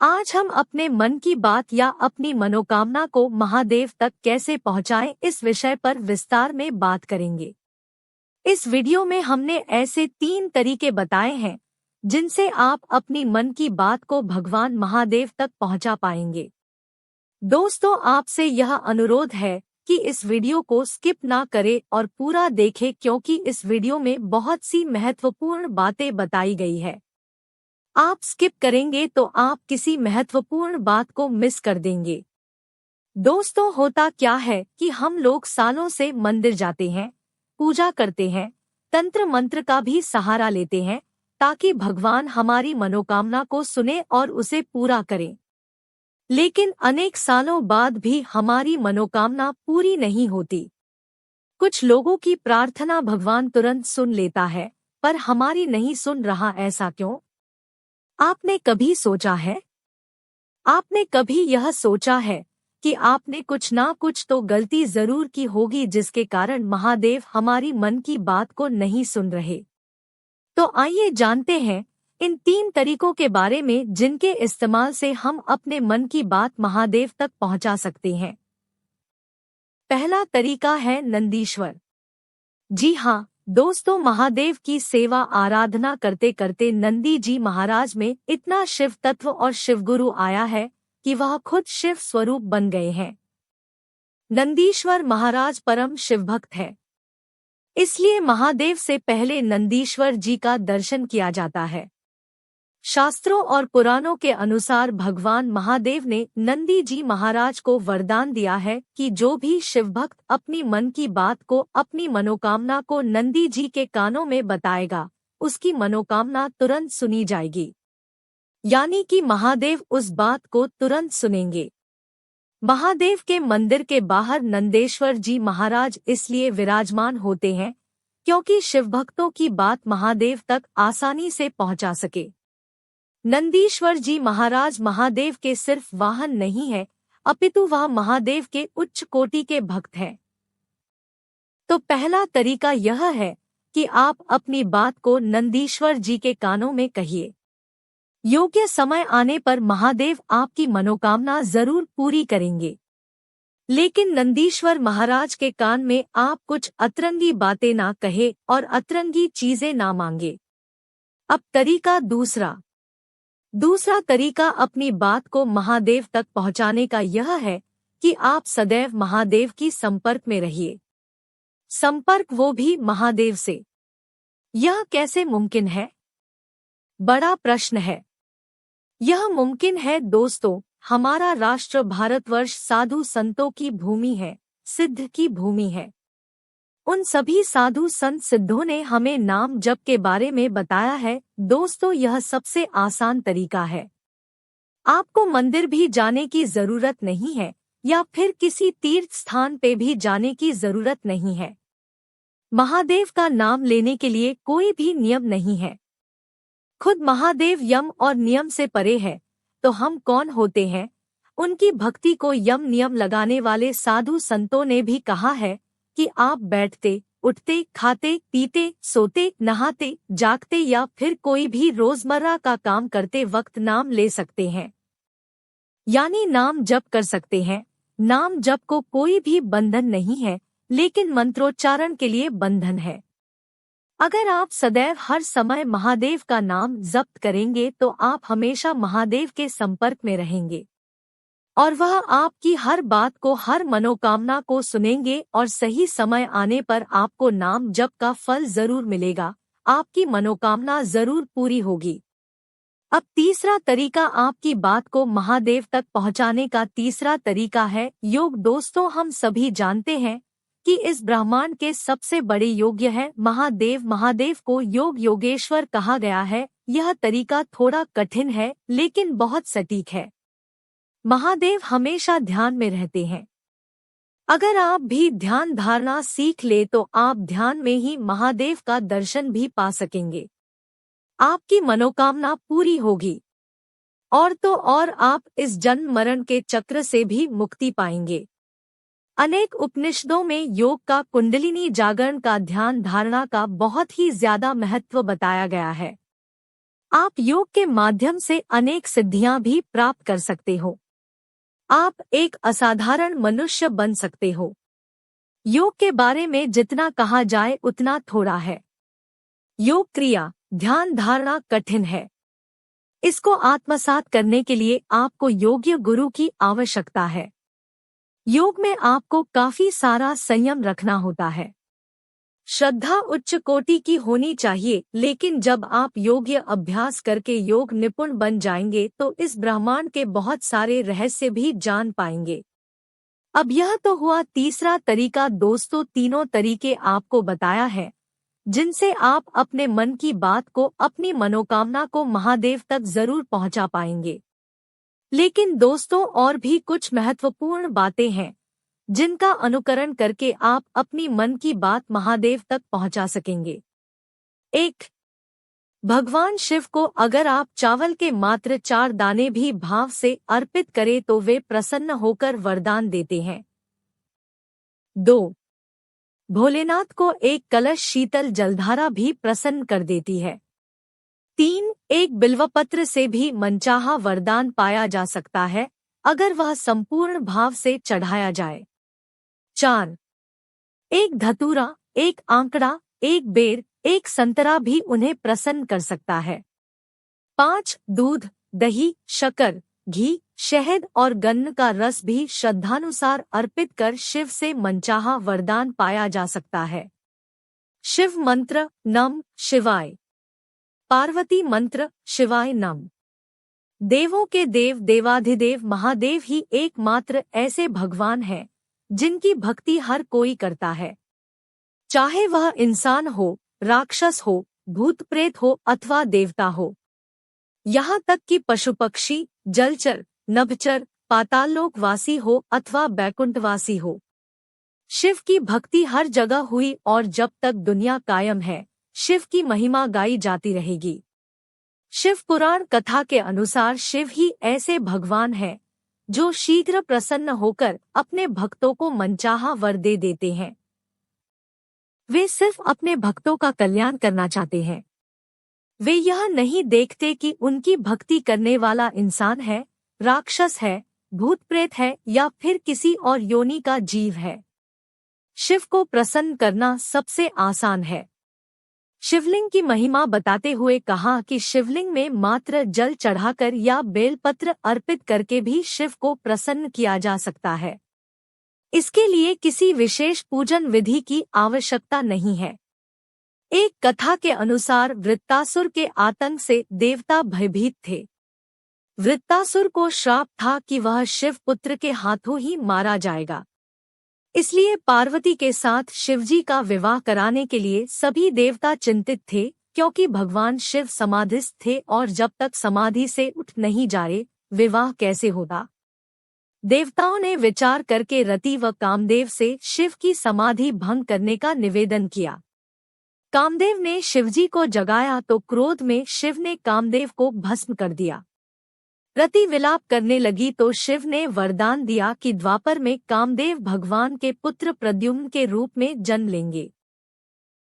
आज हम अपने मन की बात या अपनी मनोकामना को महादेव तक कैसे पहुंचाएं, इस विषय पर विस्तार में बात करेंगे। इस वीडियो में हमने ऐसे 3 तरीके बताए हैं जिनसे आप अपनी मन की बात को भगवान महादेव तक पहुंचा पाएंगे। दोस्तों, आपसे यह अनुरोध है कि इस वीडियो को स्किप ना करें और पूरा देखें, क्योंकि इस वीडियो में बहुत सी महत्वपूर्ण बातें बताई गई है। आप स्किप करेंगे तो आप किसी महत्वपूर्ण बात को मिस कर देंगे। दोस्तों, होता क्या है कि हम लोग सालों से मंदिर जाते हैं, पूजा करते हैं, तंत्र मंत्र का भी सहारा लेते हैं ताकि भगवान हमारी मनोकामना को सुने और उसे पूरा करें। लेकिन अनेक सालों बाद भी हमारी मनोकामना पूरी नहीं होती। कुछ लोगों की प्रार्थना भगवान तुरंत सुन लेता है, पर हमारी नहीं सुन रहा। ऐसा क्यों? आपने कभी सोचा है? आपने कभी यह सोचा है कि आपने कुछ ना कुछ तो गलती जरूर की होगी जिसके कारण महादेव हमारी मन की बात को नहीं सुन रहे? तो आइए जानते हैं इन 3 तरीकों के बारे में जिनके इस्तेमाल से हम अपने मन की बात महादेव तक पहुंचा सकते हैं। पहला तरीका है नंदीश्वर। जी हाँ दोस्तों, महादेव की सेवा आराधना करते करते नंदी जी महाराज में इतना शिव तत्व और शिवगुरु आया है कि वह खुद शिव स्वरूप बन गए हैं। नंदीश्वर महाराज परम शिवभक्त है, इसलिए महादेव से पहले नंदीश्वर जी का दर्शन किया जाता है। शास्त्रों और पुराणों के अनुसार भगवान महादेव ने नंदी जी महाराज को वरदान दिया है कि जो भी शिवभक्त अपनी मन की बात को, अपनी मनोकामना को नंदी जी के कानों में बताएगा, उसकी मनोकामना तुरंत सुनी जाएगी। यानी कि महादेव उस बात को तुरंत सुनेंगे। महादेव के मंदिर के बाहर नंदेश्वर जी महाराज इसलिए विराजमान होते हैं क्योंकि शिवभक्तों की बात महादेव तक आसानी से पहुंचा सके। नंदीश्वर जी महाराज महादेव के सिर्फ वाहन नहीं है, अपितु वह महादेव के उच्च कोटि के भक्त हैं। तो पहला तरीका यह है कि आप अपनी बात को नंदीश्वर जी के कानों में कहिए। योग्य समय आने पर महादेव आपकी मनोकामना जरूर पूरी करेंगे। लेकिन नंदीश्वर महाराज के कान में आप कुछ अतरंगी बातें ना कहे और अतरंगी चीजें ना मांगे। अब तरीका दूसरा तरीका अपनी बात को महादेव तक पहुंचाने का यह है कि आप सदैव महादेव की संपर्क में रहिए। संपर्क वो भी महादेव से। यह कैसे मुमकिन है? बड़ा प्रश्न है। यह मुमकिन है दोस्तों, हमारा राष्ट्र भारतवर्ष साधु संतों की भूमि है, सिद्ध की भूमि है। उन सभी साधु संत सिद्धों ने हमें नाम जप के बारे में बताया है। दोस्तों, यह सबसे आसान तरीका है। आपको मंदिर भी जाने की जरूरत नहीं है या फिर किसी तीर्थ स्थान पे भी जाने की जरूरत नहीं है। महादेव का नाम लेने के लिए कोई भी नियम नहीं है। खुद महादेव यम और नियम से परे है, तो हम कौन होते हैं? उनकी भक्ति को यम नियम लगाने वाले साधु संतों ने भी कहा है कि आप बैठते, उठते, खाते, पीते, सोते, नहाते, जागते या फिर कोई भी रोजमर्रा का काम करते वक्त नाम ले सकते हैं, यानी नाम जप कर सकते हैं। नाम जप को कोई भी बंधन नहीं है, लेकिन मंत्रोच्चारण के लिए बंधन है। अगर आप सदैव हर समय महादेव का नाम जप करेंगे तो आप हमेशा महादेव के संपर्क में रहेंगे और वह आपकी हर बात को, हर मनोकामना को सुनेंगे और सही समय आने पर आपको नाम जप का फल जरूर मिलेगा, आपकी मनोकामना जरूर पूरी होगी। अब तीसरा तरीका आपकी बात को महादेव तक पहुंचाने का तीसरा तरीका है योग। दोस्तों, हम सभी जानते हैं कि इस ब्रह्मांड के सबसे बड़े योग्य है महादेव। महादेव को योग योगेश्वर कहा गया है। यह तरीका थोड़ा कठिन है लेकिन बहुत सटीक है। महादेव हमेशा ध्यान में रहते हैं। अगर आप भी ध्यान धारणा सीख ले तो आप ध्यान में ही महादेव का दर्शन भी पा सकेंगे। आपकी मनोकामना पूरी होगी और तो और आप इस जन्म मरण के चक्र से भी मुक्ति पाएंगे। अनेक उपनिषदों में योग का, कुंडलिनी जागरण का, ध्यान धारणा का बहुत ही ज्यादा महत्व बताया गया है। आप योग के माध्यम से अनेक सिद्धियां भी प्राप्त कर सकते हो। आप एक असाधारण मनुष्य बन सकते हो। योग के बारे में जितना कहा जाए उतना थोड़ा है। योग क्रिया, ध्यान धारणा कठिन है। इसको आत्मसात करने के लिए आपको योग्य गुरु की आवश्यकता है। योग में आपको काफी सारा संयम रखना होता है। श्रद्धा उच्च कोटि की होनी चाहिए, लेकिन जब आप योग्य अभ्यास करके योग निपुण बन जाएंगे तो इस ब्रह्मांड के बहुत सारे रहस्य भी जान पाएंगे। अब यह तो हुआ तीसरा तरीका। दोस्तों, तीनों तरीके आपको बताया है जिनसे आप अपने मन की बात को, अपनी मनोकामना को महादेव तक जरूर पहुंचा पाएंगे। लेकिन दोस्तों, और भी कुछ महत्वपूर्ण बातें हैं जिनका अनुकरण करके आप अपनी मन की बात महादेव तक पहुंचा सकेंगे। 1. भगवान शिव को अगर आप चावल के मात्र 4 दाने भी भाव से अर्पित करें तो वे प्रसन्न होकर वरदान देते हैं। 2. भोलेनाथ को एक कलश शीतल जलधारा भी प्रसन्न कर देती है। 3. एक बिल्वपत्र से भी मनचाहा वरदान पाया जा सकता है अगर वह संपूर्ण भाव से चढ़ाया जाए। 4. एक धतूरा, एक आंकड़ा, एक बेर, एक संतरा भी उन्हें प्रसन्न कर सकता है। 5. दूध, दही, शक्कर, घी, शहद और गन्ना का रस भी श्रद्धानुसार अर्पित कर शिव से मनचाहा वरदान पाया जा सकता है। शिव मंत्र, नम शिवाय। पार्वती मंत्र, शिवाय नम। देवों के देव देवाधिदेव महादेव ही एकमात्र ऐसे भगवान हैं जिनकी भक्ति हर कोई करता है, चाहे वह इंसान हो, राक्षस हो, भूत प्रेत हो अथवा देवता हो। यहाँ तक कि पशु पक्षी, जलचर, नभचर, पाताललोकवासी हो अथवा बैकुंठवासी हो। शिव की भक्ति हर जगह हुई और जब तक दुनिया कायम है शिव की महिमा गाई जाती रहेगी। शिव पुराण कथा के अनुसार शिव ही ऐसे भगवान हैं जो शीघ्र प्रसन्न होकर अपने भक्तों को मनचाहा वर दे देते हैं। वे सिर्फ अपने भक्तों का कल्याण करना चाहते हैं। वे यह नहीं देखते कि उनकी भक्ति करने वाला इंसान है, राक्षस है, भूत प्रेत है या फिर किसी और योनि का जीव है। शिव को प्रसन्न करना सबसे आसान है। शिवलिंग की महिमा बताते हुए कहा कि शिवलिंग में मात्र जल चढ़ाकर या बेलपत्र अर्पित करके भी शिव को प्रसन्न किया जा सकता है। इसके लिए किसी विशेष पूजन विधि की आवश्यकता नहीं है। एक कथा के अनुसार वृत्तासुर के आतंक से देवता भयभीत थे। वृत्तासुर को श्राप था कि वह शिव पुत्र के हाथों ही मारा जाएगा। इसलिए पार्वती के साथ शिवजी का विवाह कराने के लिए सभी देवता चिंतित थे, क्योंकि भगवान शिव समाधिस्थ थे और जब तक समाधि से उठ नहीं जाए विवाह कैसे होगा। देवताओं ने विचार करके रति व कामदेव से शिव की समाधि भंग करने का निवेदन किया। कामदेव ने शिवजी को जगाया तो क्रोध में शिव ने कामदेव को भस्म कर दिया। रति विलाप करने लगी तो शिव ने वरदान दिया कि द्वापर में कामदेव भगवान के पुत्र प्रद्युम्न के रूप में जन्म लेंगे।